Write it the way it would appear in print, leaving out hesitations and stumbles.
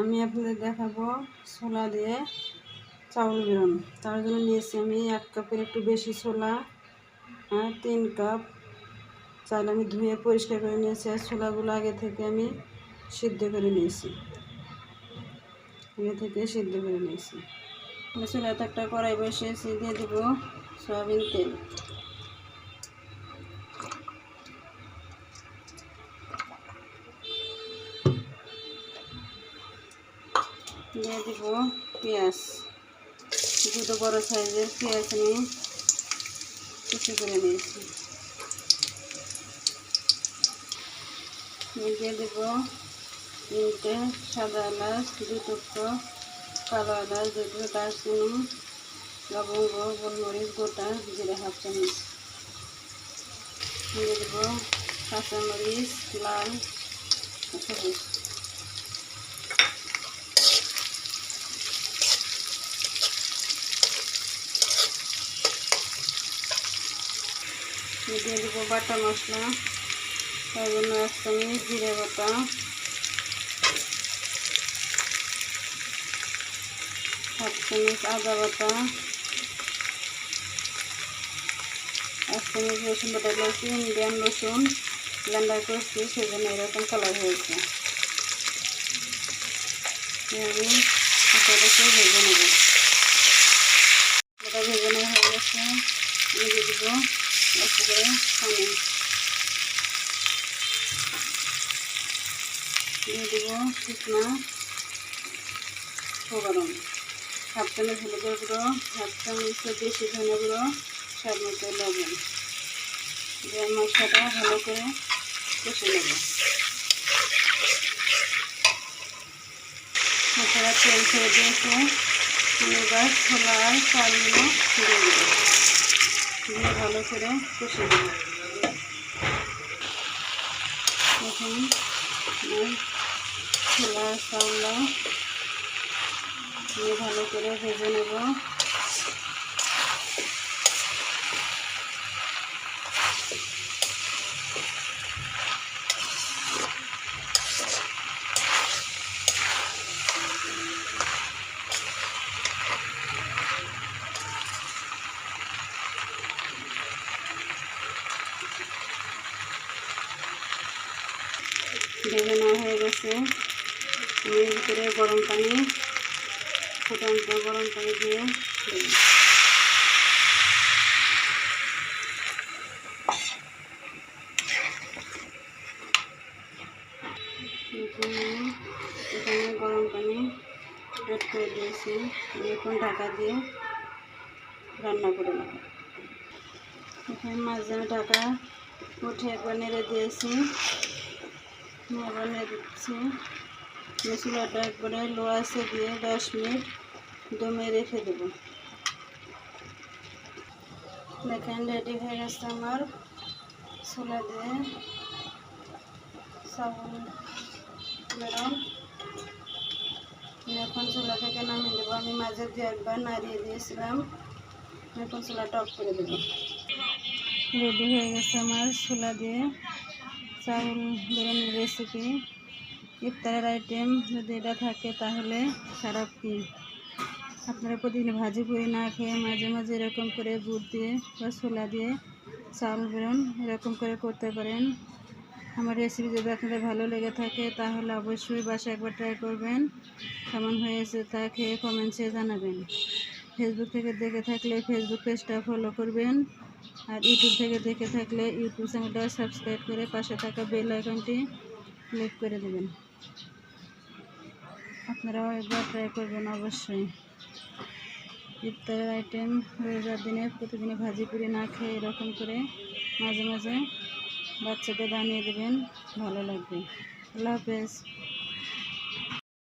আমি আপনাদের দেখাবো ছোলা দিয়ে চাউল বেরোন। তার জন্য নিয়েছি আমি 1 কাপের একটু বেশি ছোলা আর 3 কাপ চাল আমি ধুয়ে পরিষ্কার করে নিয়েছি। আর ছোলাগুলো আগে থেকে আমি সিদ্ধ করে নিয়েছি। চুলাতে একটা কড়াই বসিয়েছি, দিয়ে দেবো সয়াবিন তেল। দিয়ে দিব পেঁয়াজ, দুটো বড় সাইজের পেঁয়াজ আমি কুচি করে নিয়েছি। দিয়ে দেব 3টে সাদা এলাচ, 2 টুকরো কালো এলাচ, 2 টুকরো দারচিনি, লবঙ্গ, গোলমরিচ গোটা, জিরা 1/2 চামচ। দিয়ে দেব কাঁচামরিচ লাল সবুজ। দিয়ে দেবো বাটা মশলা, তার জন্য 1 চামচ জিরে বাটা, 1/2 চামচ আদা বাটা, 1 চামচ রসুন বাটা। লসুন ইন্ডিয়ান রসুন ব্লেন্ডার করছি, সেজন্য এরকম কালার হয়েছে। আমি মশলাটাকে ভেজে নেব। এটা ভেজে নেওয়া হয়ে গেছে। আমি দিয়ে দেবো একটু করে পানি, দিয়ে দেবো শুকনো ফোড়ন, 1/2 চামচ হলুদের গুঁড়ো, 1/2 চামচের বেশি ধনে গুঁড়ো, স্বাদ মতো লবণ দিয়ে মশলাটা ভালো করে কষে নেব। মশলা তেল ছেড়ে দিয়েছে। আমি এবার ছোলা আর চালগুলো ছেড়ে দেব, দিয়ে ভালো করে কষে নেব। এখন ছোলা চাউল দিয়ে ভালো করে ভেজে নেব। ভেজে নেওয়া হয়ে গেছে। এর ভিতরে গরম পানি, ফুটন্ত গরম পানি দিয়ে দেব। এখানে গরম পানি অ্যাড করে দিয়েছি। এখন ঢাকা দিয়ে রান্না করে নেব। এখানে মাঝখানে ঢাকা উঠে একবার নেড়ে দিয়েছি, আবার নেড়ে দিচ্ছি। চুলাটা একবারে লো আঁচে দিয়ে 10 মিনিট দমে রেখে দেব। দেখেন রেডি হয়ে গেছে আমার ছোলা দিয়ে চাউল বেরোন। এখন চুলা থেকে নামিয়ে দেবো। আমি মাঝে দিয়ে একবার নাড়িয়ে দিয়েছিলাম। এখন চুলাটা অফ করে দেব। রেডি হয়ে গেছে আমার ছোলা দিয়ে চাউল বেরোনোর রেসিপি। ইফতারের আইটেম যদি এটা থাকে তাহলে খারাপ কি। আপনারা প্রতিদিন ভাজি পুরি না খেয়ে মাঝে মাঝে এরকম করে বুট দিয়ে বা ছোলা দিয়ে চাউল বেরোন এরকম করে করতে পারেন। আমার রেসিপি যদি আপনাদের ভালো লেগে থাকে তাহলে অবশ্যই বাসায় একবার ট্রাই করবেন। কেমন হয়েছে তা খেয়ে কমেন্টসে জানাবেন। ফেসবুক থেকে দেখে থাকলে ফেসবুক পেজটা ফলো করবেন, আর ইউটিউব থেকে দেখে থাকলে ইউটিউব চ্যানেলটা সাবস্ক্রাইব করে পাশে থাকা বেল আইকনটি ক্লিক করে দেবেন। আপনারাও একবার ট্রাই করবেন অবশ্যই। ইফতারের আইটেম রোজার দিনে প্রতিদিনে ভাজি পুরি না খেয়ে এরকম করে মাঝে মাঝে বাচ্চাদের বানিয়ে দেবেন, ভালো লাগবে। আল্লাহ হাফেজ।